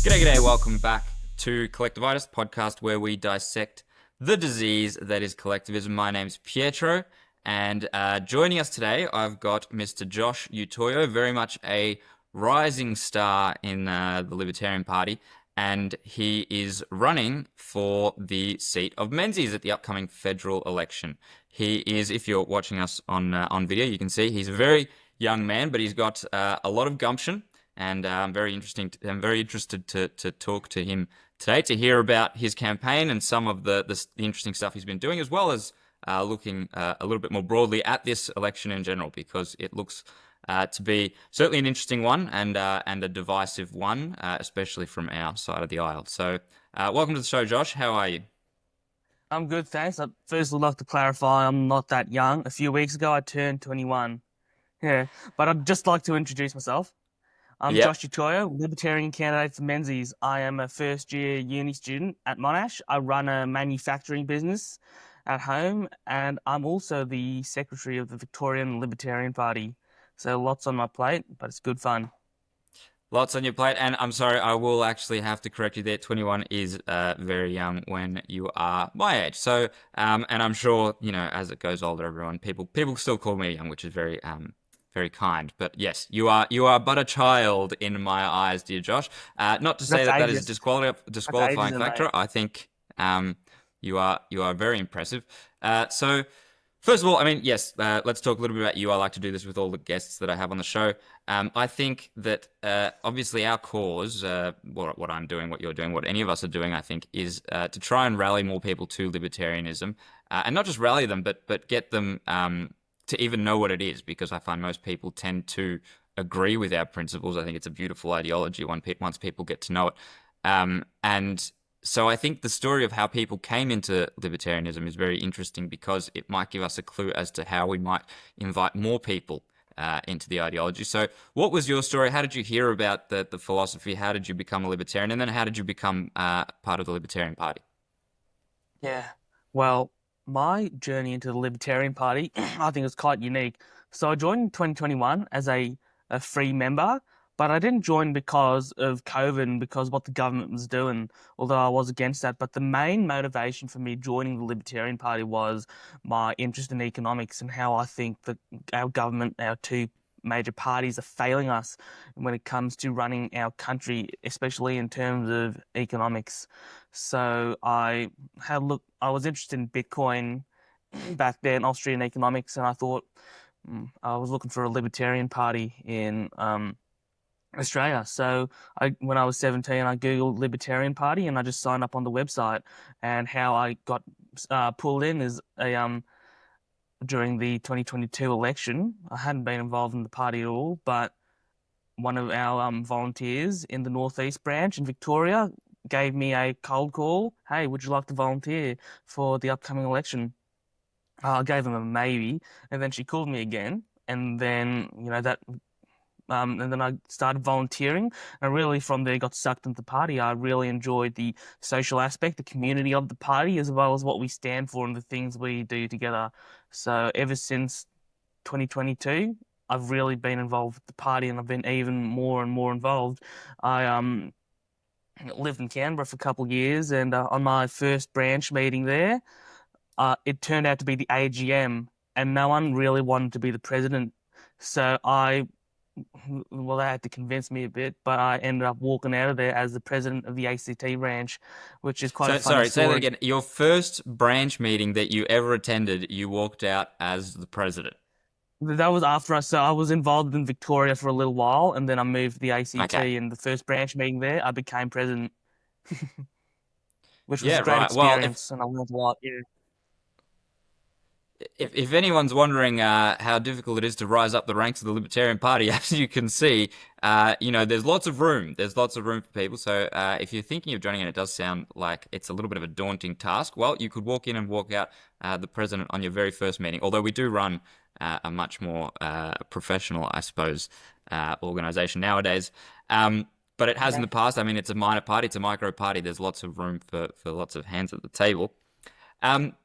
G'day, welcome back to Collectivitis, podcast where we dissect the disease that is collectivism. My name's Pietro, and joining us today, I've got Mr. Josh Utoyo, very much a rising star in the Libertarian Party, and he is running for the seat of Menzies at the upcoming federal election. He is, if you're watching us on video, you can see he's a very young man, but he's got a lot of gumption. And I'm very interested to talk to him today to hear about his campaign and some of the interesting stuff he's been doing, as well as looking a little bit more broadly at this election in general, because it looks to be certainly an interesting one and a divisive one, especially from our side of the aisle. So, welcome to the show, Josh. How are you? I'm good, thanks. I first would like to clarify I'm not that young. A few weeks ago, I turned 21. Yeah, but I'd just like to introduce myself. I'm Yep. Josh Utoyo, Libertarian candidate for Menzies. I am a first-year uni student at Monash. I run a manufacturing business at home, and I'm also the secretary of the Victorian Libertarian Party. So lots on my plate, but it's good fun. Lots on your plate, and I'm sorry, I will actually have to correct you there. 21 is very young when you are my age. So, and I'm sure, as it goes older, everyone, people still call me young, which is very kind. But yes, you are but a child in my eyes, dear Josh. Not to say That's that is a ageist. That's disqualifying ageism, factor. mate. I think you are very impressive. So first of all, I mean, yes, let's talk a little bit about you. I like to do this with all the guests that I have on the show. I think that obviously our cause, what I'm doing, what you're doing, what any of us are doing, I think, is to try and rally more people to libertarianism, and not just rally them, but get them to even know what it is, because I find most people tend to agree with our principles. I think it's a beautiful ideology once people get to know it. And so I think the story of how people came into libertarianism is very interesting, because it might give us a clue as to how we might invite more people into the ideology. So what was your story? How did you hear about the philosophy? How did you become a libertarian? And then how did you become part of the Libertarian Party? Yeah. Well, my journey into the Libertarian Party, I think is quite unique. So I joined in 2021 as a free member, but I didn't join because of COVID and because what the government was doing, although I was against that. But the main motivation for me joining the Libertarian Party was my interest in economics and how I think that our government, our two major parties, are failing us when it comes to running our country, especially in terms of economics. So I was interested in Bitcoin back then, Austrian economics, and I thought I was looking for a libertarian party in Australia. So when I was 17, I Googled Libertarian Party and I just signed up on the website. And how I got pulled in is during the 2022 election. I hadn't been involved in the party at all, but one of our volunteers in the Northeast branch in Victoria gave me a cold call. Hey, would you like to volunteer for the upcoming election? I gave him a maybe, and then she called me again, and then and then I started volunteering, and really from there got sucked into the party. I really enjoyed the social aspect, the community of the party, as well as what we stand for and the things we do together. So ever since 2022, I've really been involved with the party, and I've been even more and more involved. I lived in Canberra for a couple of years, and on my first branch meeting there, it turned out to be the AGM, and no one really wanted to be the president. So well, they had to convince me a bit, but I ended up walking out of there as the president of the ACT branch, which is quite a So funny sorry, say that story. again. Your first branch meeting that you ever attended, you walked out as the president. That was after so I was involved in Victoria for a little while, and then I moved to the Okay. ACT, and the first branch meeting there, I became president, which was Yeah, a great right. Well, if experience, and I learned a lot. Yeah. if anyone's wondering how difficult it is to rise up the ranks of the Libertarian Party, as you can see, there's lots of room. There's lots of room for people. So if you're thinking of joining and it does sound like it's a little bit of a daunting task, well, you could walk in and walk out the president on your very first meeting. Although we do run a much more professional, I suppose, organization nowadays. But it has in Yeah. the past. I mean, it's a minor party. It's a micro party. There's lots of room for lots of hands at the table. Um,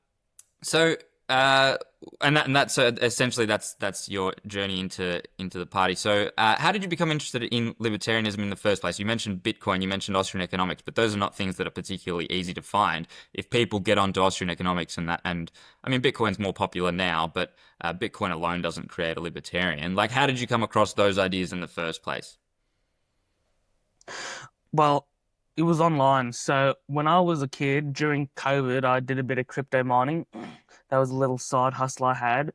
so Uh, and that's essentially that's your journey into the party. So, how did you become interested in libertarianism in the first place? You mentioned Bitcoin, you mentioned Austrian economics, but those are not things that are particularly easy to find. If people get onto Austrian economics and I mean, Bitcoin's more popular now, but Bitcoin alone doesn't create a libertarian. Like, how did you come across those ideas in the first place? Well, it was online. So when I was a kid during COVID, I did a bit of crypto mining. That was a little side hustle I had,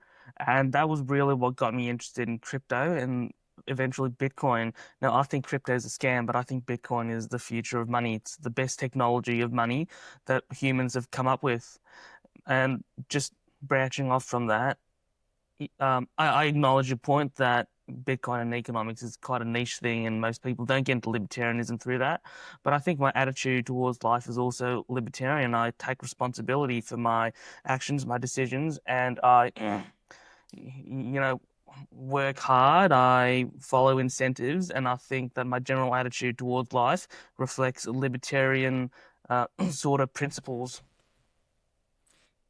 and that was really what got me interested in crypto and eventually Bitcoin. Now, I think crypto is a scam, but I think Bitcoin is the future of money. It's the best technology of money that humans have come up with. And just branching off from that, I acknowledge your point that Bitcoin and economics is quite a niche thing, and most people don't get into libertarianism through that. But I think my attitude towards life is also libertarian. I take responsibility for my actions, my decisions, and you know, work hard. I follow incentives, and I think that my general attitude towards life reflects libertarian sort of principles.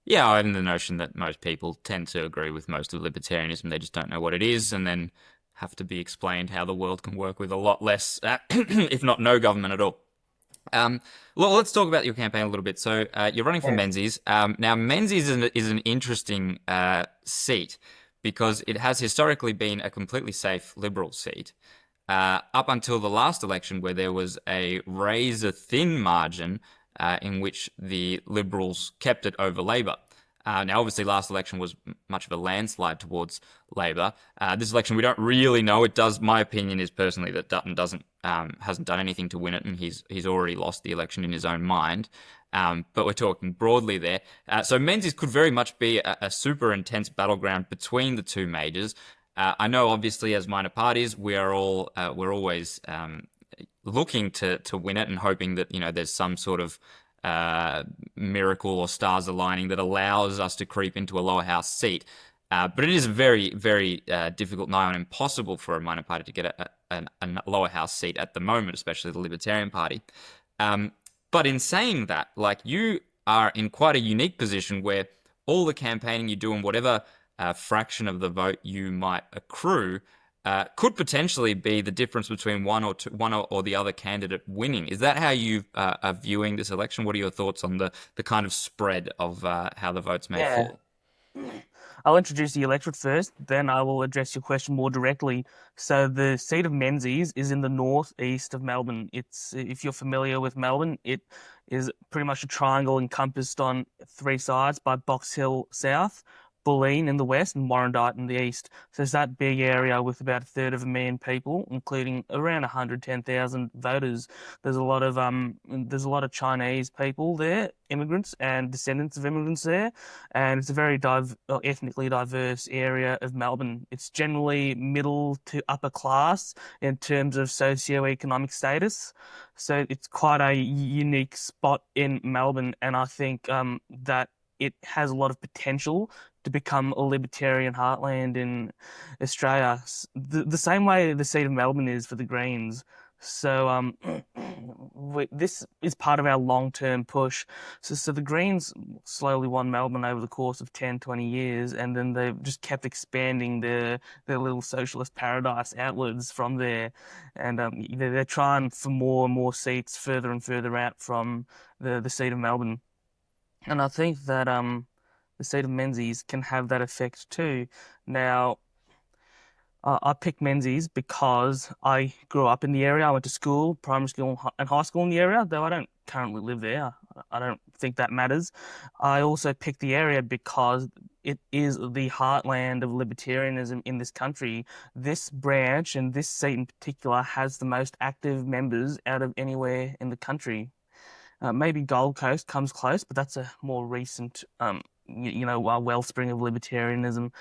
Yeah, and the notion that most people tend to agree with most of libertarianism, they just don't know what it is, and then have to be explained how the world can work with a lot less, if not no government at all. Um, well, let's talk about your campaign a little bit. So, you're running for Yeah. Menzies. Now, Menzies is an interesting seat because it has historically been a completely safe Liberal seat. Up until the last election, where there was a razor thin margin in which the Liberals kept it over Labor. Now, obviously, last election was much of a landslide towards Labor. This election, we don't really know. It does. My opinion is personally that Dutton doesn't hasn't done anything to win it, and he's already lost the election in his own mind. But we're talking broadly there. So Menzies could very much be a super intense battleground between the two majors. I know, obviously, as minor parties, we're always looking to win it and hoping that there's some sort of miracle or stars aligning that allows us to creep into a lower house seat. But it is very, very difficult, nigh on impossible for a minor party to get a lower house seat at the moment, especially the Libertarian Party. Um, but in saying that, like, you are in quite a unique position where all the campaigning you do and whatever fraction of the vote you might accrue could potentially be the difference between one or the other candidate winning. Is that how you are viewing this election? What are your thoughts on the kind of spread of how the votes may Yeah. fall? I'll introduce the electorate first, then I will address your question more directly. So the seat of Menzies is in the northeast of Melbourne. It's, if you're familiar with Melbourne, it is pretty much a triangle encompassed on three sides by Box Hill South, Bulleen in the west, and Warrandyte in the east. So it's that big area with about a third of a million people, including around 110,000 voters. There's a lot of Chinese people there, immigrants and descendants of immigrants there, and it's a very ethnically diverse area of Melbourne. It's generally middle to upper class in terms of socio-economic status, so it's quite a unique spot in Melbourne, and I think that it has a lot of potential to become a libertarian heartland in Australia, the same way the seat of Melbourne is for the Greens. So this is part of our long-term push. So the Greens slowly won Melbourne over the course of 10, 20 years, and then they've just kept expanding their little socialist paradise outwards from there. And they're trying for more and more seats further and further out from the seat of Melbourne. And I think that the seat of Menzies can have that effect too. Now, I picked Menzies because I grew up in the area. I went to school, primary school and high school in the area, though I don't currently live there. I don't think that matters. I also picked the area because it is the heartland of libertarianism in this country. This branch and this seat in particular has the most active members out of anywhere in the country. Maybe Gold Coast comes close, but that's a more recent, wellspring of libertarianism.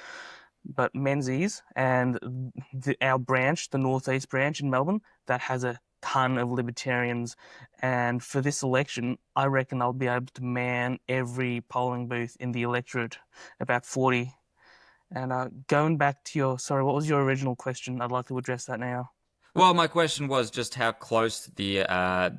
But Menzies and our branch, the Northeast branch in Melbourne, that has a ton of libertarians. And for this election, I reckon I'll be able to man every polling booth in the electorate, about 40. And going back to sorry, what was your original question? I'd like to address that now. Well, my question was just how close the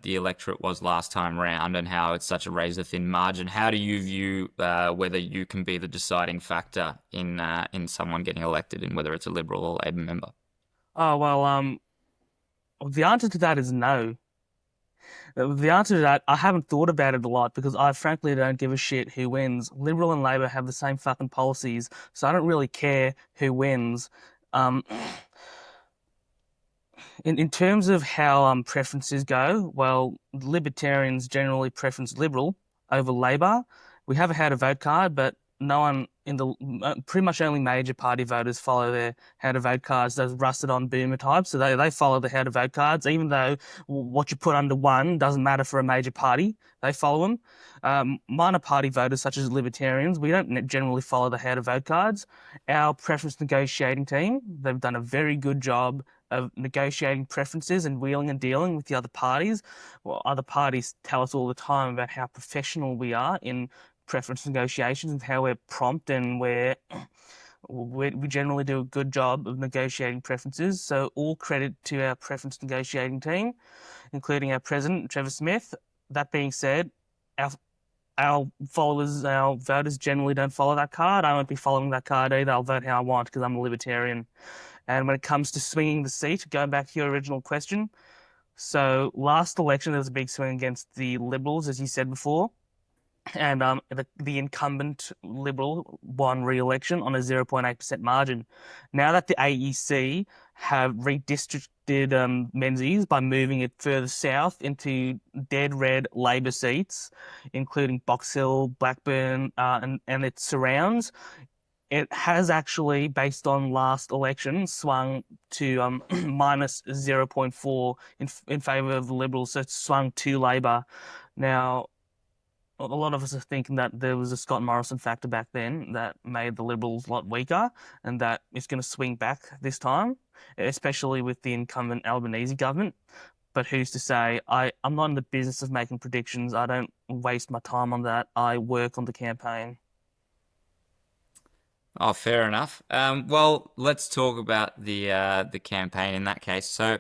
electorate was last time round, and how it's such a razor thin margin. How do you view whether you can be the deciding factor in someone getting elected, in whether it's a Liberal or Labor member? Oh, well, the answer to that is no. The answer to that, I haven't thought about it a lot because I frankly don't give a shit who wins. Liberal and Labor have the same fucking policies, so I don't really care who wins. Um, in terms of how preferences go, well, Libertarians generally preference Liberal over Labor. We have a how to vote card, but no one in the pretty much only major party voters follow their how to vote cards. Those rusted on boomer types, so they follow the how to vote cards, even though what you put under one doesn't matter for a major party. They follow them. Minor party voters, such as Libertarians, we don't generally follow the how to vote cards. Our preference negotiating team, they've done a very good job of negotiating preferences and wheeling and dealing with the other parties. Well, other parties tell us all the time about how professional we are in preference negotiations and how we're prompt and we generally do a good job of negotiating preferences. So all credit to our preference negotiating team, including our president, Trevor Smith. That being said, our our voters generally don't follow that card. I won't be following that card either. I'll vote how I want because I'm a libertarian. And when it comes to swinging the seat, going back to your original question, so last election there was a big swing against the Liberals, as you said before, and the incumbent Liberal won re-election on a 0.8% margin. Now that the AEC have redistricted Menzies by moving it further south into dead red Labor seats, including Box Hill, Blackburn, and its surrounds, it has actually, based on last election, swung to minus 0.4 in favour of the Liberals. So it's swung to Labor. Now, a lot of us are thinking that there was a Scott Morrison factor back then that made the Liberals a lot weaker, and that it's going to swing back this time, especially with the incumbent Albanese government. But who's to say? I'm not in the business of making predictions. I don't waste my time on that. I work on the campaign. Oh, fair enough. Well, let's talk about the campaign in that case. So,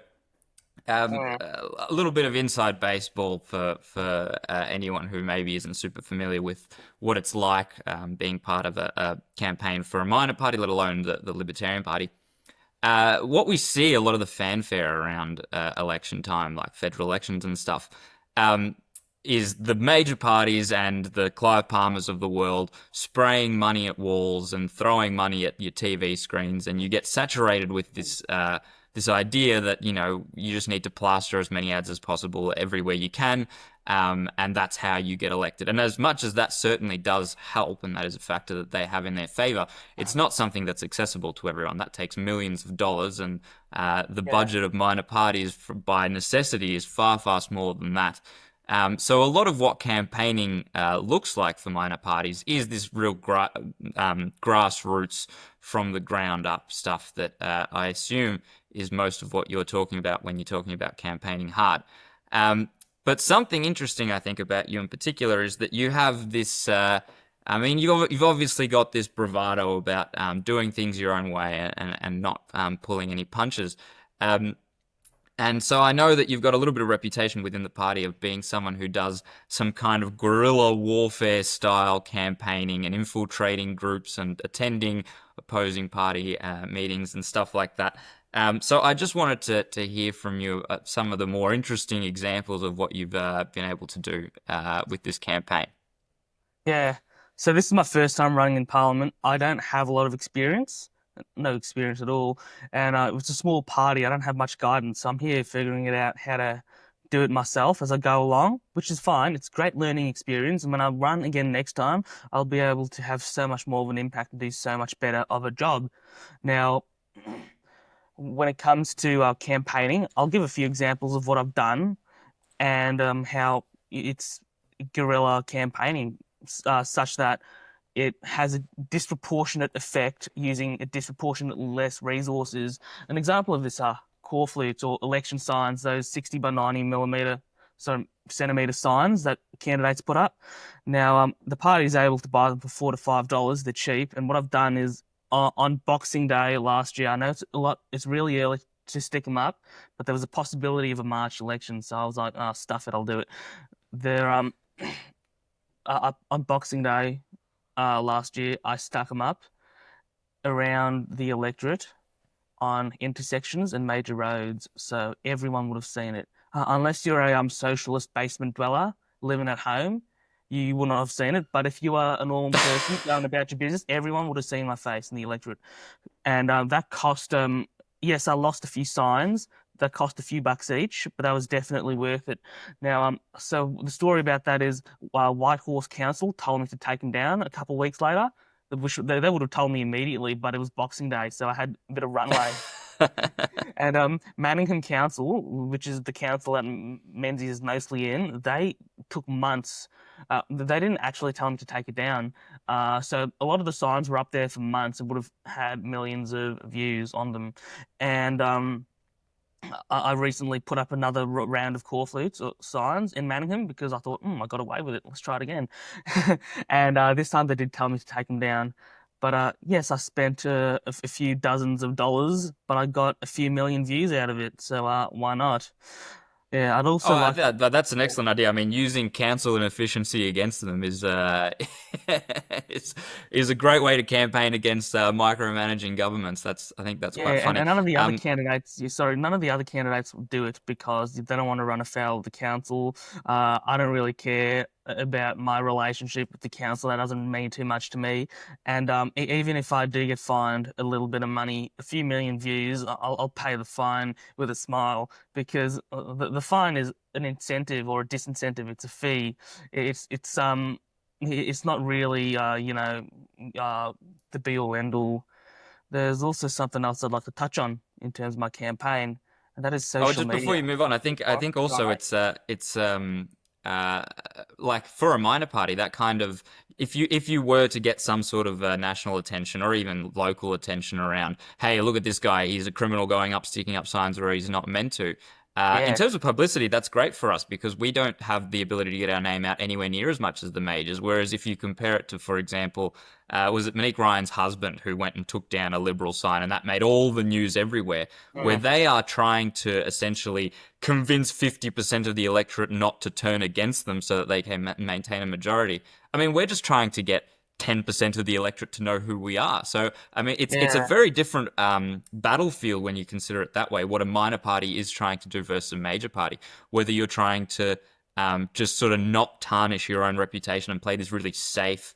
Mm. a little bit of inside baseball for anyone who maybe isn't super familiar with what it's like being part of a campaign for a minor party, let alone the Libertarian Party. What we see a lot of the fanfare around election time, like federal elections and stuff, is the major parties and the Clive Palmers of the world spraying money at walls and throwing money at your TV screens, and you get saturated with this idea that, you know, you just need to plaster as many ads as possible everywhere you can, and that's how you get elected. And as much as that certainly does help, and that is a factor that they have in their favor, it's not something that's accessible to everyone. That takes millions of dollars, and the Yeah. budget of minor parties, by necessity, is far, far smaller than that. So a lot of what campaigning looks like for minor parties is this real grassroots, from the ground up stuff that I assume is most of what you're talking about when you're talking about campaigning hard. But something interesting, I think, about you in particular is that you have this. I mean, you've obviously got this bravado about doing things your own way and not pulling any punches. And so I know that you've got a little bit of reputation within the party of being someone who does some kind of guerrilla warfare style campaigning and infiltrating groups and attending opposing party meetings and stuff like that. So I just wanted to hear from you some of the more interesting examples of what you've been able to do with this campaign. Yeah. So this is my first time running in Parliament. I don't have a lot of experience, no experience at all, and it was a small party. I don't have much guidance, so I'm here figuring it out how to do it myself as I go along, which is fine. It's a great learning experience, and when I run again next time, I'll be able to have so much more of an impact and do so much better of a job. Now, when it comes to campaigning, I'll give a few examples of what I've done and how it's guerrilla campaigning, such that it has a disproportionate effect using a disproportionate less resources. An example of this are core flutes or election signs, those 60 by 90 millimeter, so centimeter signs that candidates put up. Now, the party is able to buy them for $4 to $5. They're cheap, and what I've done is on Boxing Day last year, I know it's a lot, it's really early to stick them up, but there was a possibility of a March election, so I was like, oh, stuff it, I'll do it. There, on Boxing Day, last year, I stuck them up around the electorate on intersections and major roads, so everyone would have seen it. Unless you're a socialist basement dweller living at home, you would not have seen it. But if you are a normal person going about your business, everyone would have seen my face in the electorate. And that cost, yes, I lost a few signs. That cost a few bucks each, but that was definitely worth it. Now, so the story about that is Whitehorse Council told me to take them down a couple of weeks later. Which they would have told me immediately, but it was Boxing Day, so I had a bit of runway. And Manningham Council, which is the council that Menzies is mostly in, they took months. They didn't actually tell him to take it down. So a lot of the signs were up there for months and would have had millions of views on them. And I recently put up another round of corflutes or signs in Manningham because I thought, I got away with it. Let's try it again. And this time they did tell me to take them down. But yes, I spent a few dozens of dollars, but I got a few million views out of it. So why not? Yeah, I'd also like. That's an excellent idea. I mean, using council inefficiency against them is is a great way to campaign against micromanaging governments. I think that's Yeah, quite funny. and none of the other candidates, none of the other candidates will do it because they don't want to run afoul of the council. I don't really care about my relationship with the council. That doesn't mean too much to me. And even if I do get fined a little bit of money, a few million views, I'll pay the fine with a smile because the fine is an incentive or a disincentive. It's a fee. It's not really the be all end all. There's also something else I'd like to touch on in terms of my campaign, and that is Oh, social just before media. you move on, I think also it's like for a minor party that kind of if you were to get some sort of national attention or even local attention around, hey, look at this guy, he's a criminal going up sticking up signs where he's not meant to. In Yeah, terms of publicity, that's great for us because we don't have the ability to get our name out anywhere near as much as the majors. Whereas if you compare it to, for example, was it Monique Ryan's husband who went and took down a Liberal sign and that made all the news everywhere, where they are trying to essentially convince 50% of the electorate not to turn against them so that they can maintain a majority. I mean, we're just trying to get 10% of the electorate to know who we are. So, I mean, it's a yeah, very different battlefield when you consider it that way, what a minor party is trying to do versus a major party. Whether you're trying to just sort of not tarnish your own reputation and play this really safe,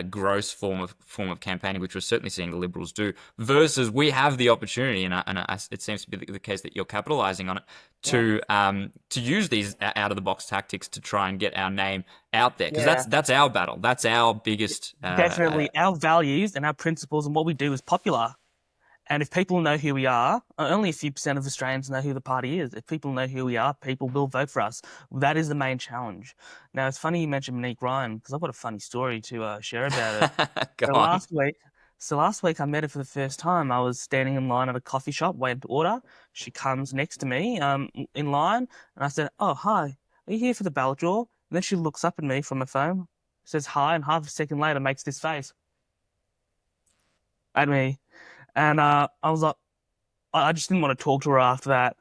gross form of campaigning, which we're certainly seeing the Liberals do, versus we have the opportunity, it seems to be the case that you're capitalising on it, to use these out of the box tactics to try and get our name out there because yeah. that's our battle, that's our biggest. Definitely, our values and our principles and what we do is popular. And if people know who we are, only a few percent of Australians know who the party is. If people know who we are, people will vote for us. That is the main challenge. Now, it's funny you mentioned Monique Ryan because I've got a funny story to share about it. Go So on. last week I met her for the first time. I was standing in line at a coffee shop waiting to order. She comes next to me, in line, and I said, "Oh, hi. Are you here for the ballot draw?" And then she looks up at me from her phone, says hi, and half a second later makes this face at me. And I was like, I just didn't want to talk to her after that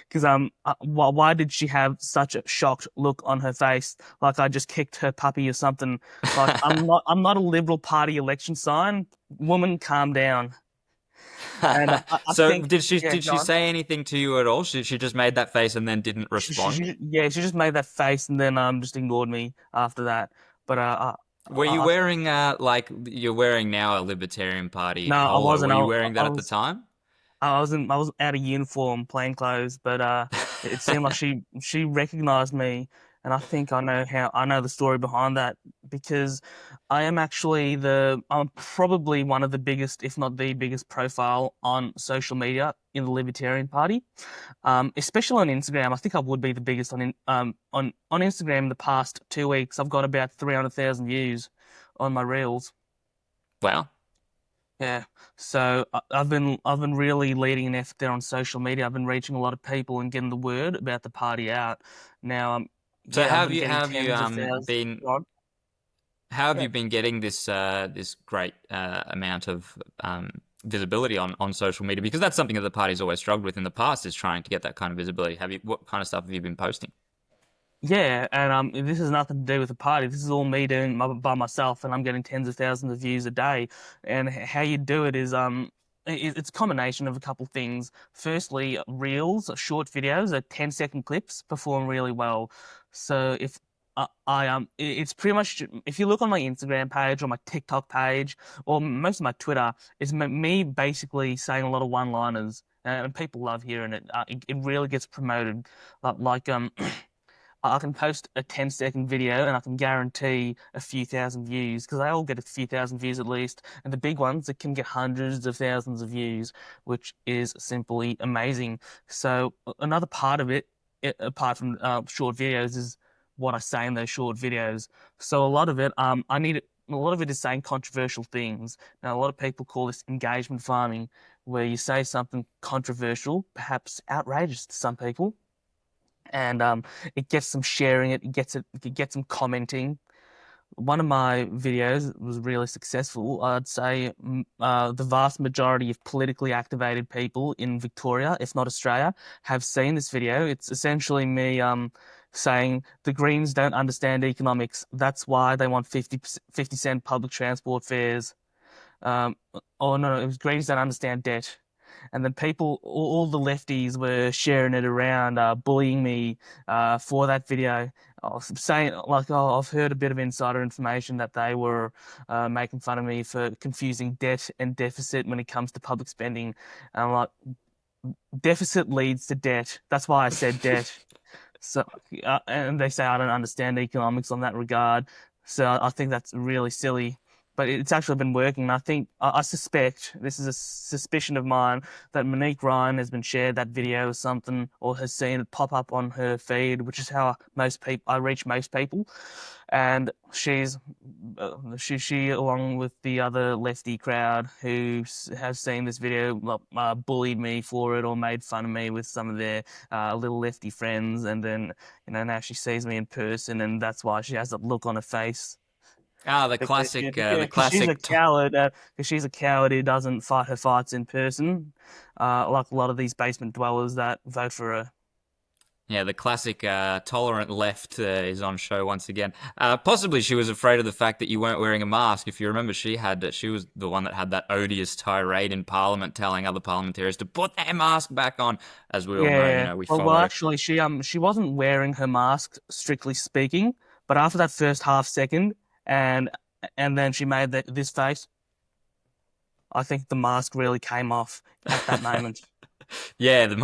because why did she have such a shocked look on her face, like I just kicked her puppy or something? Like I'm not a Liberal Party election sign. Woman, calm down. And I So think, did she yeah, did she John. say anything to you at all? She just made that face and then didn't respond. She just made that face and then just ignored me after that. But Were you I wearing like you're wearing now a Libertarian Party no, I polo? wasn't. Were you wearing I that at the was time? I was out of uniform, plain clothes, but it seemed like she recognized me, and I think I know the story behind that because I'm probably one of the biggest, if not the biggest profile on social media in the Libertarian Party, especially on Instagram. I think I would be the biggest on Instagram. In the past 2 weeks, I've got about 300,000 views on my reels. Well, Yeah. So I've been really leading an effort there on social media. I've been reaching a lot of people and getting the word about the party out. Now, so yeah, I've been getting tens of thousands. been Right? how have Yeah. you been getting this great amount of visibility on social media? Because that's something that the party's always struggled with in the past, is trying to get that kind of visibility. What kind of stuff have you been posting? Yeah, and this has nothing to do with the party. This is all me doing by myself, and I'm getting tens of thousands of views a day. And how you do it is it's a combination of a couple things. Firstly, reels, short videos, 10-second clips perform really well. So if it's pretty much if you look on my Instagram page or my TikTok page or most of my Twitter, it's me basically saying a lot of one-liners, and people love hearing it. It really gets promoted, like. I can post a 10-second video and I can guarantee a few thousand views because they all get a few thousand views at least. And the big ones, it can get hundreds of thousands of views, which is simply amazing. So another part of it, apart from short videos, is what I say in those short videos. So a lot of it, a lot of it is saying controversial things. Now, a lot of people call this engagement farming, where you say something controversial, perhaps outrageous to some people, and it gets them sharing it. It gets them commenting. One of my videos was really successful. I'd say the vast majority of politically activated people in Victoria, if not Australia, have seen this video. It's essentially me saying the Greens don't understand economics. That's why they want 50 cent public transport fares. Um, oh no, it was Greens don't understand debt. And then all the lefties were sharing it around, bullying me for that video. I was saying, like, oh, I've heard a bit of insider information that they were making fun of me for confusing debt and deficit when it comes to public spending. And I'm like, deficit leads to debt. That's why I said debt. So, and they say I don't understand economics on that regard. So I think that's really silly. But it's actually been working. And I think, I suspect, this is a suspicion of mine, that Monique Ryan has been shared that video or something, or has seen it pop up on her feed, which is how I reach most people. And she along with the other lefty crowd who has seen this video, bullied me for it or made fun of me with some of their little lefty friends, and then now she sees me in person, and that's why she has that look on her face. Ah, Because she's a coward. Because she's a coward who doesn't fight her fights in person, like a lot of these basement dwellers that vote for her. Yeah, the classic tolerant left is on show once again. Possibly she was afraid of the fact that you weren't wearing a mask. If you remember, she was the one that had that odious tirade in Parliament, telling other parliamentarians to put their mask back on. As we all know, Yeah. we Well, followed her. actually, she wasn't wearing her mask strictly speaking, but after that first half second, and and then she made this face. I think the mask really came off at that moment. Yeah, the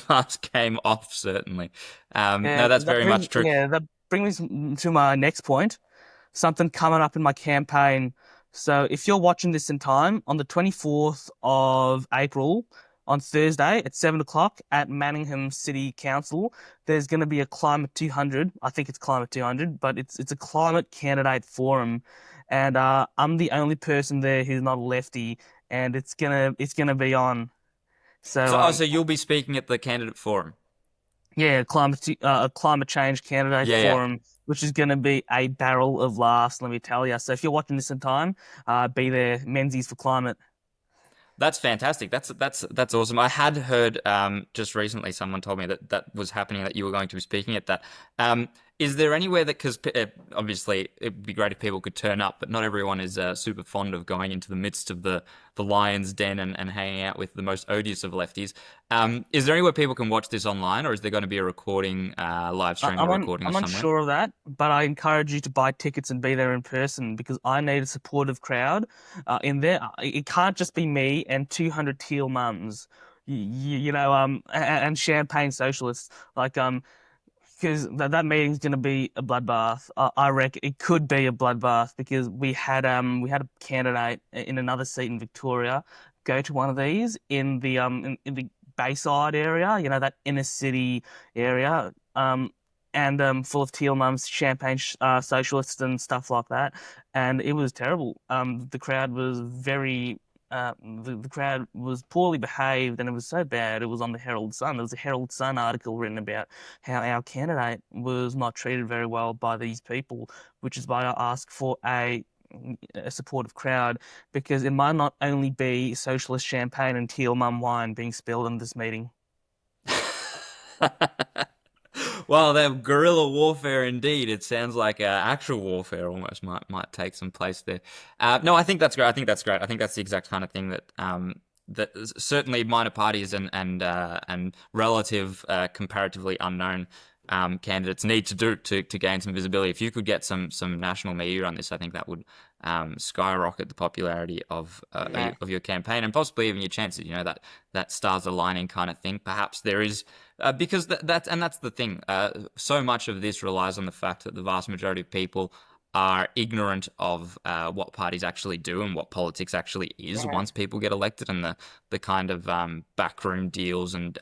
mask came off, certainly. No, Yeah, that's very much true. that brings me to my next point. Something coming up in my campaign. So if you're watching this in time, on the 24th of April, on Thursday at 7 o'clock at Manningham City Council, there's going to be a Climate 200. I think it's Climate 200, but it's a climate candidate forum, and I'm the only person there who's not a lefty, and it's gonna be on. So So you'll be speaking at the candidate forum. yeah, a climate change candidate Yeah, yeah. forum, which is going to be a barrel of laughs, let me tell you. So if you're watching this in time, be there. Menzies for climate. That's fantastic. That's awesome. I had heard just recently someone told me that that was happening, that you were going to be speaking at that. Is there anywhere that, because obviously it'd be great if people could turn up, but not everyone is super fond of going into the midst of the lion's den and hanging out with the most odious of lefties. Is there anywhere people can watch this online, or is there going to be a recording, live stream or recording I'm of somewhere? unsure of that, but I encourage you to buy tickets and be there in person because I need a supportive crowd in there. It can't just be me and 200 teal mums, and champagne socialists. Like, because that meeting's going to be a bloodbath. I reckon it could be a bloodbath because we had a candidate in another seat in Victoria go to one of these in the Bayside area, that inner city area, and full of teal mums, champagne socialists and stuff like that, and it was terrible. The crowd was very the crowd was poorly behaved, and it was so bad. It was on the Herald Sun. There was a Herald Sun article written about how our candidate was not treated very well by these people, which is why I asked for a a supportive crowd, because it might not only be socialist champagne and teal mum wine being spilled in this meeting. Well, that guerrilla warfare indeed. It sounds like actual warfare almost might take some place there. No, I think that's great. I think that's great. I think that's the exact kind of thing that certainly minor parties and relative comparatively unknown candidates need to do to gain some visibility. If you could get some national media on this, I think that would skyrocket the popularity of your campaign and possibly even your chances. You know, that stars aligning kind of thing. Perhaps there is. Because that's the thing. So much of this relies on the fact that the vast majority of people are ignorant of what parties actually do and what politics actually is once people get elected, and the kind of backroom deals and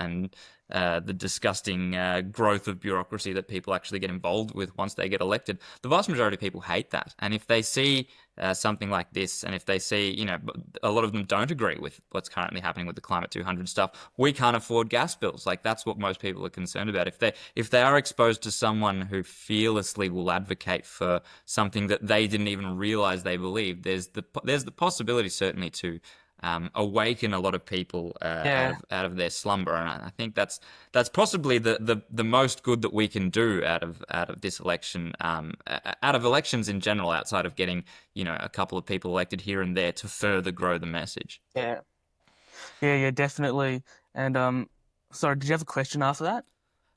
the disgusting growth of bureaucracy that people actually get involved with once they get elected. The vast majority of people hate that, and if they see something like this, and if they see, you know, a lot of them don't agree with what's currently happening with the Climate 200 stuff. We can't afford gas bills. Like, that's what most people are concerned about. If they are exposed to someone who fearlessly will advocate for something that they didn't even realize they believed, there's the possibility certainly to awaken a lot of people out of their slumber, and I think that's possibly the most good that we can do out of this election, out of elections in general, outside of getting, you know, a couple of people elected here and there to further grow the message. Yeah, yeah, definitely. And sorry, did you have a question after that?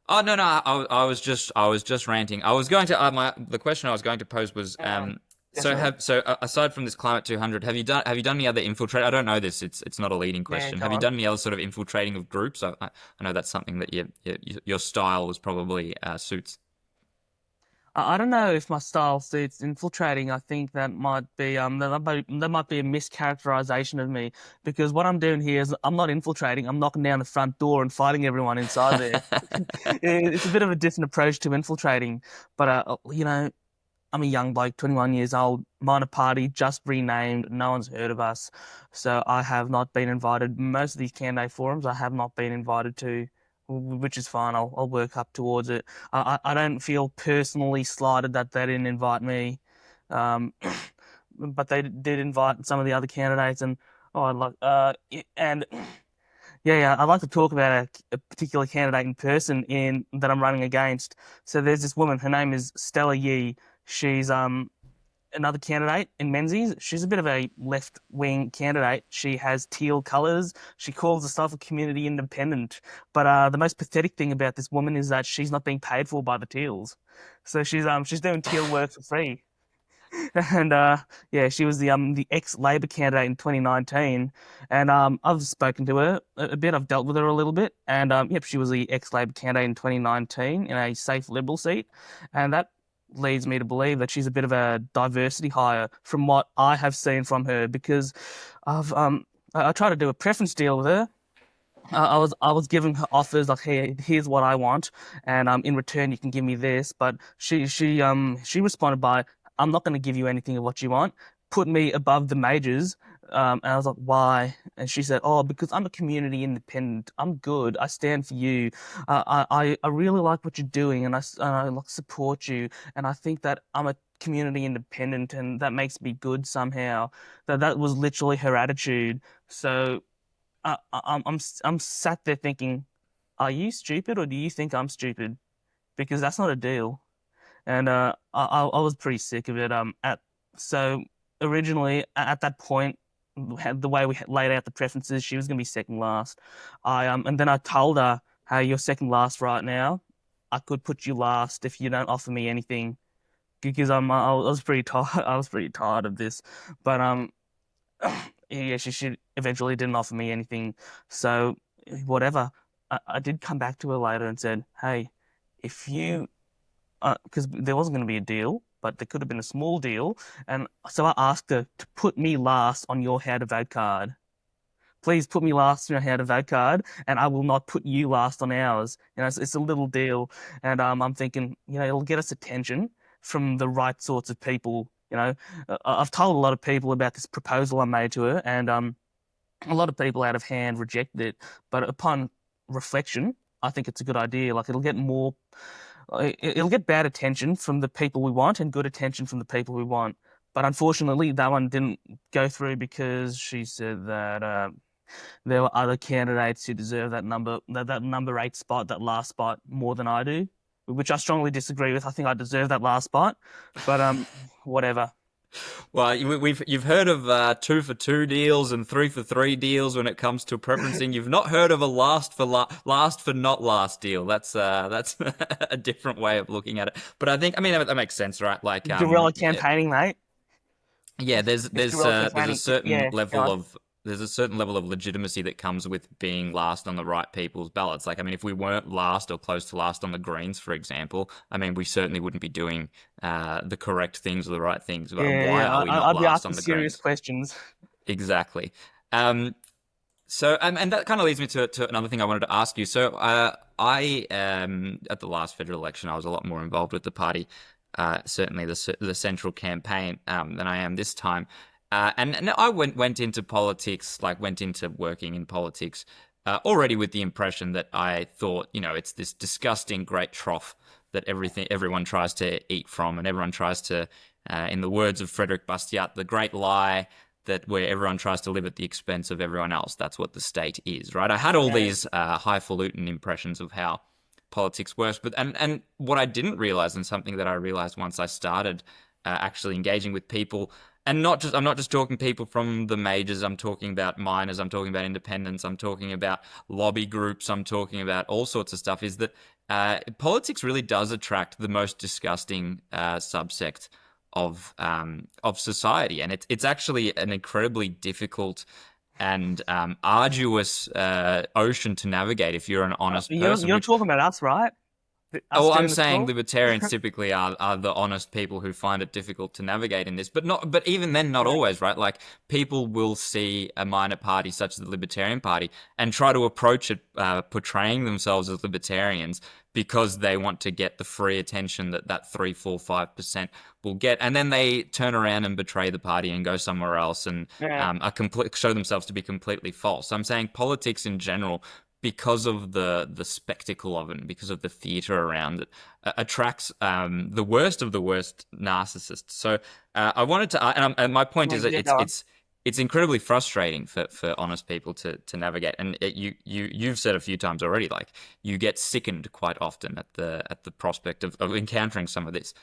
Oh no, I was just ranting. I was going to the question I was going to pose was Definitely. aside from this Climate 200, have you done any other infiltrate? I don't know this. It's not a leading Yeah, question. go Have you on. done any other sort of infiltrating of groups? I know that's something that your style was probably suits. I don't know if my style suits infiltrating. I think that might be a mischaracterization of me, because what I'm doing here is I'm not infiltrating. I'm knocking down the front door and fighting everyone inside there. It's a bit of a different approach to infiltrating, but you know, I'm a young bloke, 21 years old, minor party, just renamed. No one's heard of us. So I have not been invited. Most of these candidate forums I have not been invited to, which is fine. I'll work up towards it. I don't feel personally slighted that they didn't invite me. Um, but they did invite some of the other candidates, and oh, I'd like, and yeah, I'd like to talk about a particular candidate in person in that I'm running against. So there's this woman. Her name is Stella Yee. She's another candidate in Menzies. She's a bit of a left wing candidate. She has teal colours. She calls herself a community independent. But the most pathetic thing about this woman is that she's not being paid for by the teals. So she's doing teal work for free. And yeah, she was the ex-Labor candidate in 2019, and I've spoken to her a bit. I've dealt with her a little bit, and yep, she was the ex-Labor candidate in 2019 in a safe Liberal seat, and that leads me to believe that she's a bit of a diversity hire from what I have seen from her, because I tried to do a preference deal with her. I was giving her offers like, hey, here's what I want, and in return you can give me this. But she responded by, I'm not going to give you anything of what you want. Put me above the majors. And I was like, why? And she said, oh, because I'm a community independent. I'm good. I stand for you. I really like what you're doing, and I like support you. And I think that I'm a community independent, and that makes me good somehow. That was literally her attitude. So I'm sat there thinking, are you stupid, or do you think I'm stupid? Because that's not a deal. And I was pretty sick of it. So originally at that point, the way we laid out the preferences, she was going to be second last. And then I told her, hey, you're second last right now. I could put you last if you don't offer me anything, because I was pretty tired. I was pretty tired of this. But yeah, she eventually didn't offer me anything. So whatever. I did come back to her later and said, hey, if you because there wasn't going to be a deal, but there could have been a small deal. And so I asked her to put me last on your how to vote card. Please put me last on your how to vote card, and I will not put you last on ours. You know, it's a little deal, and I'm thinking, you know, it'll get us attention from the right sorts of people. You know, I've told a lot of people about this proposal I made to her, and a lot of people out of hand rejected it. But upon reflection, I think it's a good idea. Like, it'll get bad attention from the people we want and good attention from the people we want. But unfortunately, that one didn't go through because she said that there were other candidates who deserve that number eight spot, that last spot, more than I do, which I strongly disagree with. I think I deserve that last spot, but whatever. Well, you've heard of 2 for 2 deals and 3 for 3 deals when it comes to preferencing. You've not heard of a last for not last deal. That's a different way of looking at it. But I mean that makes sense, right? Like Guerrilla campaigning, mate. yeah, It's guerrilla there's a campaigning. certain Yeah, go level on. of there's a certain level of legitimacy that comes with being last on the right people's ballots. Like, I mean, if we weren't last or close to last on the Greens, for example, I mean, we certainly wouldn't be doing the correct things or the right things. But Yeah, why yeah. are we not I'd be last on asking the serious Greens? questions. Exactly. Um, so, and that kind of leads me to another thing I wanted to ask you. So, I at the last federal election, I was a lot more involved with the party, certainly the central campaign, than I am this time. And I went into politics, like went into working in politics, already with the impression that I thought, it's this disgusting great trough that everyone tries to eat from, and everyone tries to, in the words of Frederick Bastiat, the great lie that where everyone tries to live at the expense of everyone else. That's what the state is, right? I had all Yeah. these highfalutin impressions of how politics works, but and what I didn't realize, and something that I realized once I started actually engaging with people, and I'm not just talking people from the majors. I'm talking about minors. I'm talking about independents. I'm talking about lobby groups. I'm talking about all sorts of stuff. Is that politics really does attract the most disgusting subsect of society, and it's actually an incredibly difficult and arduous ocean to navigate if you're an honest person. You're Which talking about us, right? Us Oh, I'm doing this saying call? libertarians typically are the honest people who find it difficult to navigate in this, but even then, not always, right? Like, people will see a minor party such as the Libertarian Party and try to approach it portraying themselves as libertarians because they want to get the free attention that 3, 4, 5% will get, and then they turn around and betray the party and go somewhere else and Yeah. show themselves to be completely false. So I'm saying politics in general, because of the spectacle of it and because of the theater around it, attracts the worst of the worst narcissists. So I wanted to, and my point is that Yeah, go on. it's incredibly frustrating for honest people to navigate. And you've said a few times already, like, you get sickened quite often at the prospect of encountering some of this.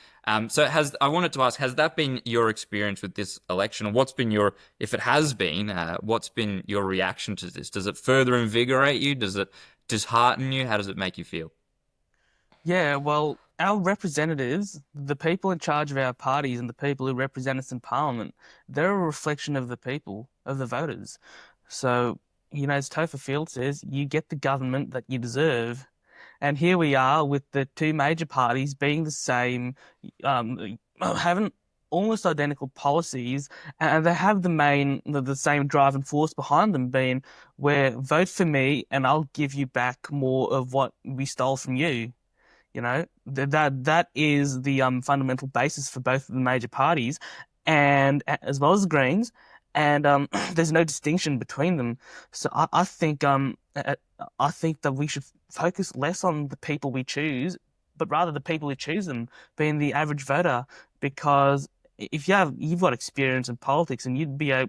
So I wanted to ask, has that been your experience with this election, or what's been if it has been, what's been your reaction to this? Does it further invigorate you? Does it dishearten you? How does it make you feel? Yeah, well, our representatives, the people in charge of our parties and the people who represent us in Parliament, they're a reflection of the people, of the voters. So, as Topher Field says, you get the government that you deserve. And here we are with the two major parties being the same, having almost identical policies, and they have the same driving force behind them, being where vote for me and I'll give you back more of what we stole from you. That is the fundamental basis for both of the major parties, and as well as the Greens, and there's no distinction between them. So I think that we should focus less on the people we choose, but rather the people who choose them, being the average voter, because if you've got experience in politics, and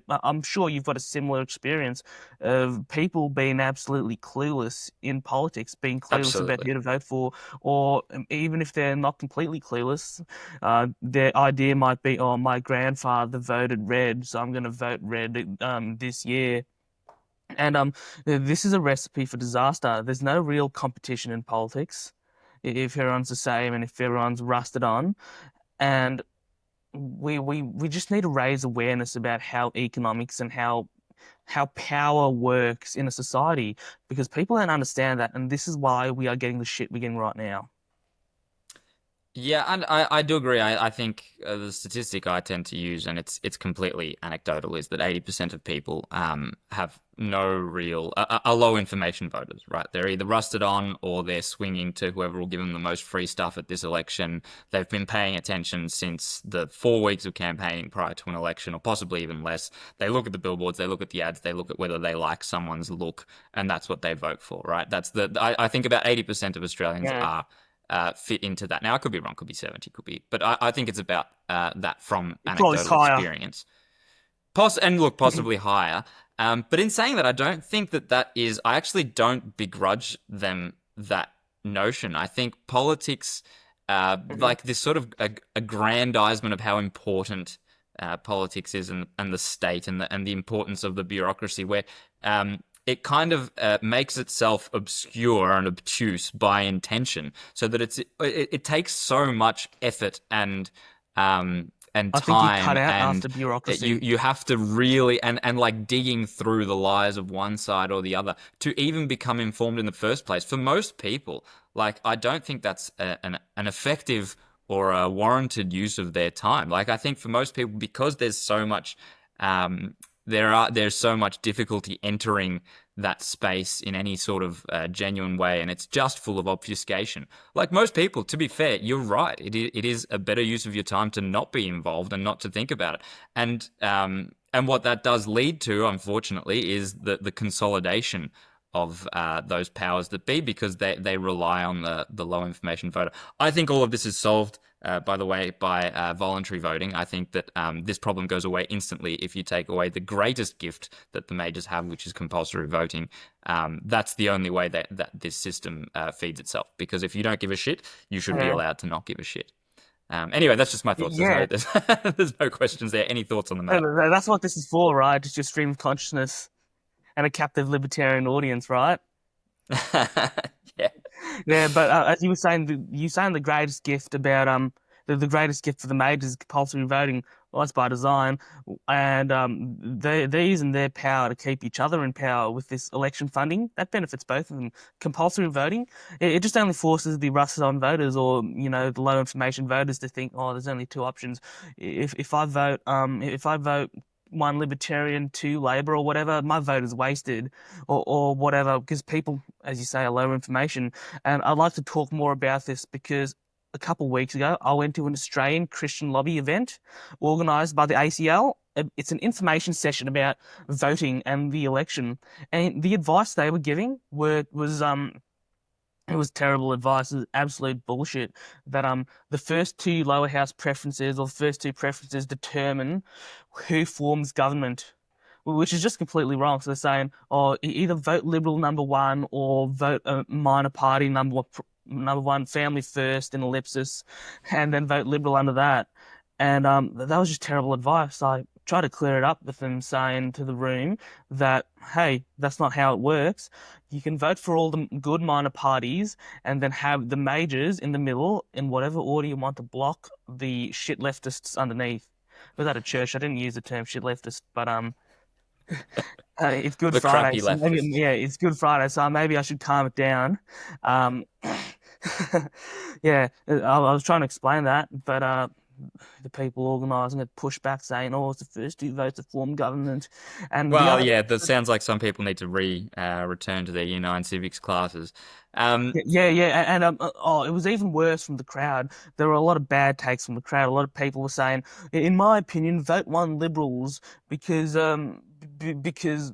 I'm sure you've got a similar experience of people being absolutely clueless in politics, being clueless about Absolutely. who to vote for, or even if they're not completely clueless, their idea might be, oh, my grandfather voted red, so I'm going to vote red this year. And this is a recipe for disaster. There's no real competition in politics if everyone's the same and if everyone's rusted on. And we just need to raise awareness about how economics and how power works in a society, because people don't understand that, and this is why we are getting the shit we're getting right now. Yeah, and I do agree. I think the statistic I tend to use, and it's completely anecdotal, is that 80% of people have no real are low information voters, right? They're either rusted on or they're swinging to whoever will give them the most free stuff at this election. They've been paying attention since the 4 weeks of campaigning prior to an election, or possibly even less. They look at the billboards, they look at the ads, they look at whether they like someone's look, and that's what they vote for, right? I think about 80% of Australians Yeah. are fit into that. Now, I could be wrong, could be 70, could be, but I think it's about that from Probably anecdotal higher. experience. And look, possibly higher. But in saying that, I don't think that is, I actually don't begrudge them that notion. I think politics, Mhm. like this sort of aggrandizement of how important politics is, and the state, and the importance of the bureaucracy, where it kind of makes itself obscure and obtuse by intention, so that it takes so much effort and I think you cut time, out and after you bureaucracy. you have to really, and like digging through the lies of one side or the other to even become informed in the first place. For most people, like, I don't think that's an effective or a warranted use of their time. Like, I think for most people, because um, there's so much difficulty entering that space in any sort of genuine way, and it's just full of obfuscation. Like most people, to be fair, you're right. It is a better use of your time to not be involved and not to think about it. And what that does lead to, unfortunately, is the consolidation of those powers that be, because they rely on the low information voter. I think all of this is solved, by the way, by voluntary voting. I think that this problem goes away instantly if you take away the greatest gift that the majors have, which is compulsory voting. That's the only way that this system feeds itself. Because if you don't give a shit, you should be Yeah. allowed to not give a shit. Anyway, that's just my thoughts. Yeah. There's no questions there. Any thoughts on the matter? That's what this is for, right? Just your stream of consciousness and a captive libertarian audience, right? Yeah. Yeah, but as you were saying, you saying the greatest gift about the greatest gift for the majors is compulsory voting. Well, that's by design, and they're using their power to keep each other in power with this election funding. That benefits both of them. Compulsory voting, it just only forces the rusted on voters, or the low information voters, to think, oh, there's only two options. If I vote one Libertarian, two Labor, or whatever, my vote is wasted, or whatever, because people, as you say, are low information. And I'd like to talk more about this because a couple of weeks ago, I went to an Australian Christian lobby event organised by the ACL. It's an information session about voting and the election, and the advice they were giving was it was terrible advice. It was absolute bullshit. That the first two lower house preferences, or the first two preferences, determine who forms government, which is just completely wrong. So they're saying, oh, either vote Liberal number one, or vote a minor party number one, family first in ellipsis, and then vote Liberal under that. And that was just terrible advice. I tried to clear it up with them, saying to the room that, hey, that's not how it works. You can vote for all the good minor parties, and then have the majors in the middle in whatever order you want, to block the shit leftists underneath. I was at a church. I didn't use the term shit leftist, but it's Good The Friday, crappy so maybe, leftists. yeah, it's Good Friday, so maybe I should calm it down. Um, yeah, I was trying to explain that, but the people organising it pushed back, saying, "Oh, it's the first two votes to form government," and the Well, other. yeah, that sounds like some people need to return to their Year 9 civics classes. Yeah, and oh, it was even worse from the crowd. There were a lot of bad takes from the crowd. A lot of people were saying, in my opinion, vote one Liberals because because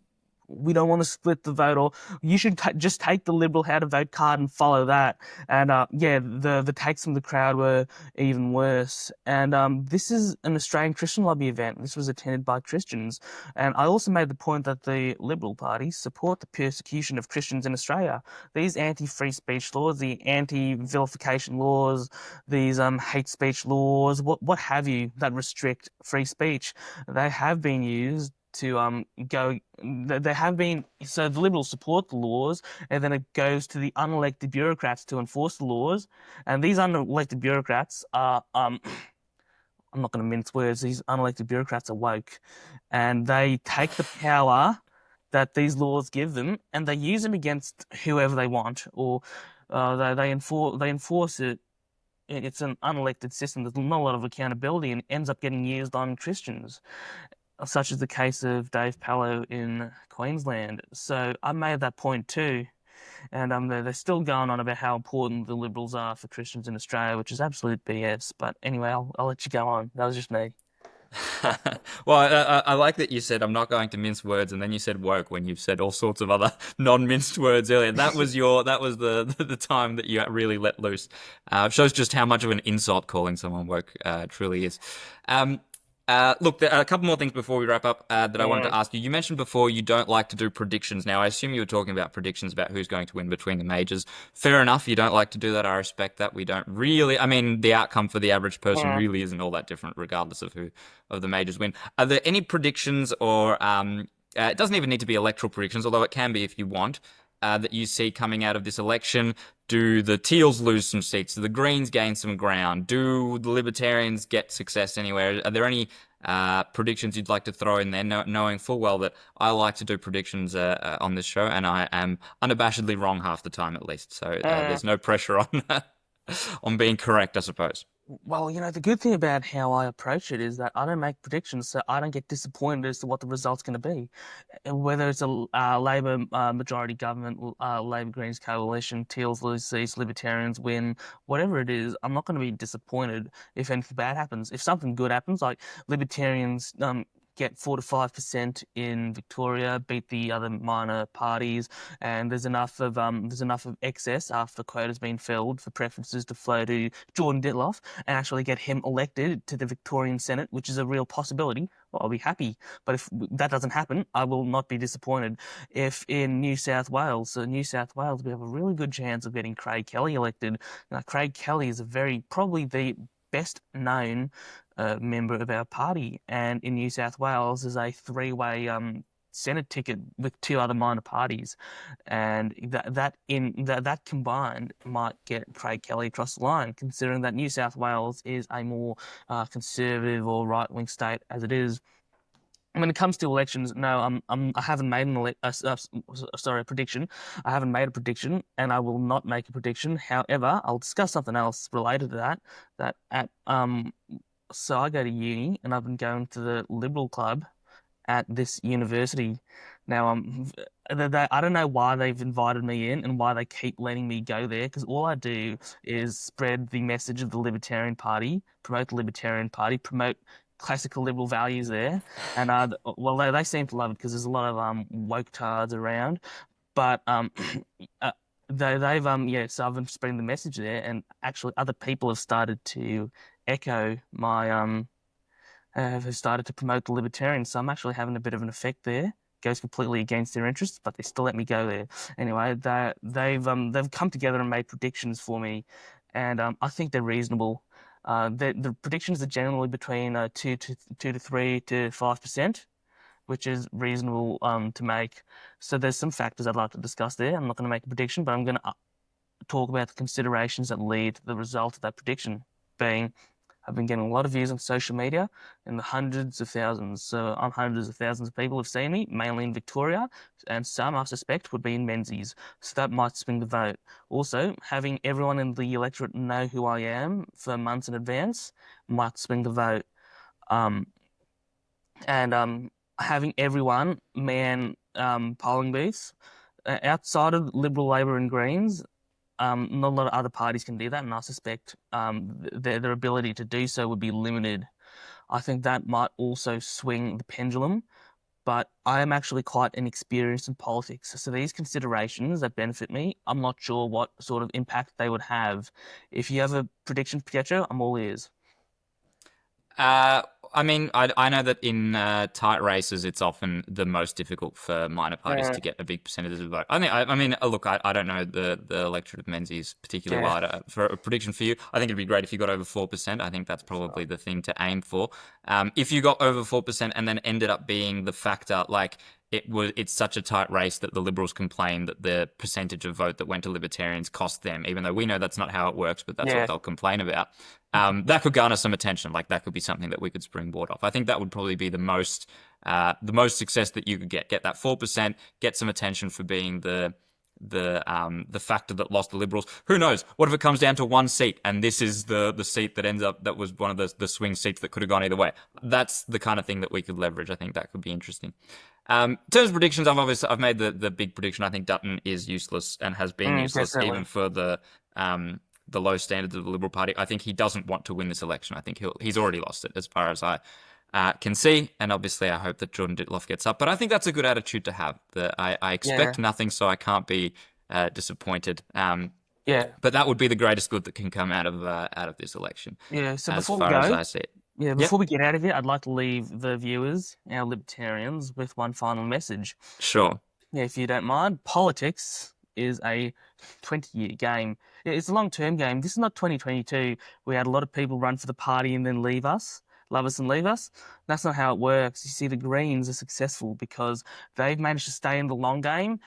we don't want to split the vote, or you should just take the Liberal how to vote card and follow that. And yeah, the takes from the crowd were even worse. And this is an Australian Christian lobby event. This was attended by Christians, and I also made the point that the Liberal Party support the persecution of Christians in Australia. These anti-free speech laws, the anti-vilification laws, these hate speech laws, what have you, that restrict free speech, they have been used to go they have been, so the Liberals support the laws, and then it goes to the unelected bureaucrats to enforce the laws, and these unelected bureaucrats are I'm not going to mince words, these unelected bureaucrats are woke, and they take the power that these laws give them, and they use them against whoever they want, or they enforce it. It's an unelected system. There's not a lot of accountability, and it ends up getting used on Christians, such as the case of Dave Pallo in Queensland. So I made that point too. And they're still going on about how important the Liberals are for Christians in Australia, which is absolute BS. But anyway, I'll let you go on. That was just me. Well, I like that you said I'm not going to mince words, and then you said woke when you've said all sorts of other non-minced words earlier. That was the time that you really let loose. Shows just how much of an insult calling someone woke truly is. Um, Look, there are a couple more things before we wrap up that I wanted to Mm, ask you. You mentioned before you don't like to do predictions. Now, I assume you were talking about predictions about who's going to win between the majors. Fair enough, you don't like to do that. I respect that. We don't really, I mean, the outcome for the average person mm. really isn't all that different, regardless of who of the majors win. Are there any predictions or it doesn't even need to be electoral predictions, although it can be if you want, that you see coming out of this election? Do the Teals lose some seats? Do the Greens gain some ground? Do the Libertarians get success anywhere? Are there any predictions you'd like to throw in there, knowing full well that I like to do predictions on this show, and I am unabashedly wrong half the time at least. So Uh, there's no pressure on on being correct, I suppose. Well, the good thing about how I approach it is that I don't make predictions, so I don't get disappointed as to what the result's going to be. Whether it's a Labor majority government, Labor Greens coalition, Teals lose seats, Libertarians win, whatever it is, I'm not going to be disappointed if anything bad happens. If something good happens, like Libertarians get 4 to 5% in Victoria, beat the other minor parties, and there's enough of excess after the quota's been filled for preferences to flow to Jordan Ditloff and actually get him elected to the Victorian Senate, which is a real possibility. Well, I'll be happy. But if that doesn't happen, I will not be disappointed. If in New South Wales, we have a really good chance of getting Craig Kelly elected. Now, Craig Kelly is probably the best known member of our party, and in New South Wales is a three-way Senate ticket with two other minor parties, and that combined might get Craig Kelly across the line, considering that New South Wales is a more conservative or right-wing state as it is. When it comes to elections, no, I haven't made a prediction. I haven't made a prediction, and I will not make a prediction. However, I'll discuss something else related to that. So I go to uni, and I've been going to the Liberal Club at this university. Now, I don't know why they've invited me in and why they keep letting me go there, because all I do is spread the message of the Libertarian Party, promote the Libertarian Party, promote classical liberal values there. And well, they seem to love it because there's a lot of woke tards around. But uh, they've so I've been spreading the message there, and actually other people have started to echo my have started to promote the libertarians. So I'm actually having a bit of an effect there. Goes completely against their interests, but they still let me go there. Anyway, they've come together and made predictions for me, and I think they're reasonable. The predictions are generally between 2 to 3 to 5%, which is reasonable to make. So there's some factors I'd like to discuss there. I'm not going to make a prediction, but I'm going to talk about the considerations that lead to the result of that prediction being. I've been getting a lot of views on social media in the hundreds of thousands. So hundreds of thousands of people have seen me, mainly in Victoria, and some I suspect would be in Menzies. So that might swing the vote. Also, having everyone in the electorate know who I am for months in advance might swing the vote. Um, and having everyone man polling booths outside of Liberal, Labor, and Greens. Not a lot of other parties can do that, and I suspect their ability to do so would be limited. I think that might also swing the pendulum, but I am actually quite inexperienced in politics. So these considerations that benefit me, I'm not sure what sort of impact they would have. If you have a prediction, Pietro, I'm all ears. Uh, I mean, I know that in tight races, it's often the most difficult for minor parties Uh, to get a big percentage of the vote. I mean, look, I don't know the electorate of Menzies particularly yeah. well. For a prediction for you, I think it'd be great if you got over 4%. I think that's probably the thing to aim for. If you got over 4% and then ended up being the factor, like it's such a tight race that the Liberals complain that the percentage of vote that went to Libertarians cost them, even though we know that's not how it works, but that's what Yeah. they'll complain about. That could garner some attention. Like that could be something that we could springboard off. I think that would probably be the most success that you could get. Get that 4%, get some attention for being the factor that lost the Liberals. Who knows? What if it comes down to one seat and this is the seat that ends up that was one of the swing seats that could have gone either way? That's the kind of thing that we could leverage. I think that could be interesting. In terms of predictions, I've made the big prediction. I think Dutton is useless and has been useless even Definitely. for the low standards of the Liberal Party. I think he doesn't want to win this election. I think he's already lost it as far as I can see. And obviously, I hope that Jordan Ditloff gets up. But I think that's a good attitude to have. That I expect nothing, so I can't be disappointed. Yeah. But that would be the greatest good that can come out of this election, Yeah. So as before we far as go, I see it. before we get out of here, I'd like to leave the viewers, our libertarians, with one final message. Sure. Yeah, if you don't mind, politics is a 20-year game. It's a long-term game. This is not 2022. We had a lot of people run for the party and then leave us, love us and leave us. That's not how it works. You see, the Greens are successful because they've managed to stay in the long game.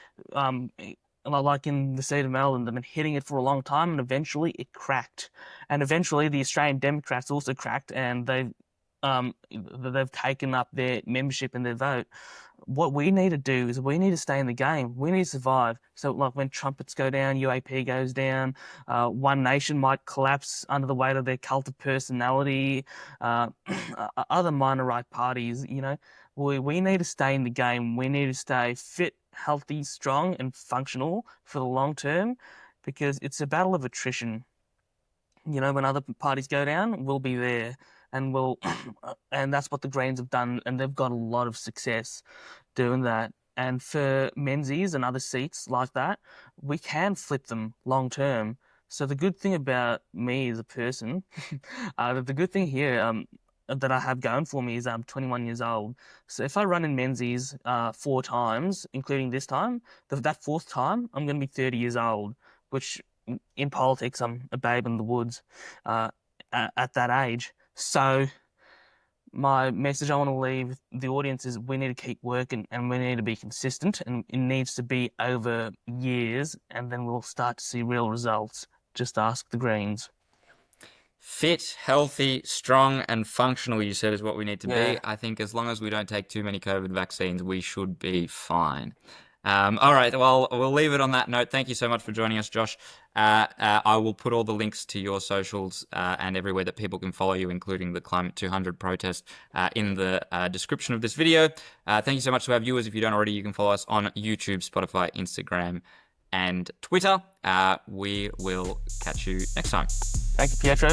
Like in the seat of Melbourne, they've been hitting it for a long time, and eventually it cracked. And eventually the Australian Democrats also cracked, and they've taken up their membership and their vote. What we need to do is we need to stay in the game. We need to survive. So, like when trumpets go down, UAP goes down, One Nation might collapse under the weight of their cult of personality, other minor right parties, we need to stay in the game. We need to stay fit, healthy, strong, and functional for the long term, because it's a battle of attrition. When other parties go down, we'll be there, and and that's what the Greens have done, and they've got a lot of success doing that. And for Menzies and other seats like that, we can flip them long term. So the good thing about me as a person, the good thing here, that I have going for me is I'm 21 years old. So if I run in Menzies 4 times, including this time, that 4th time, I'm going to be 30 years old, which in politics, I'm a babe in the woods at that age. So my message I want to leave the audience is we need to keep working, and we need to be consistent, and it needs to be over years, and then we'll start to see real results. Just ask the Greens. Fit, healthy, strong, and functional, you said, is what we need to Yeah. be. I think as long as we don't take too many COVID vaccines, we should be fine. All right, well, we'll leave it on that note. Thank you so much for joining us, Josh. I will put all the links to your socials and everywhere that people can follow you, including the Climate 200 protest, in the description of this video. Thank you so much to our viewers. If you don't already, you can follow us on YouTube, Spotify, Instagram, and Twitter. We will catch you next time. Thank you, Pietro.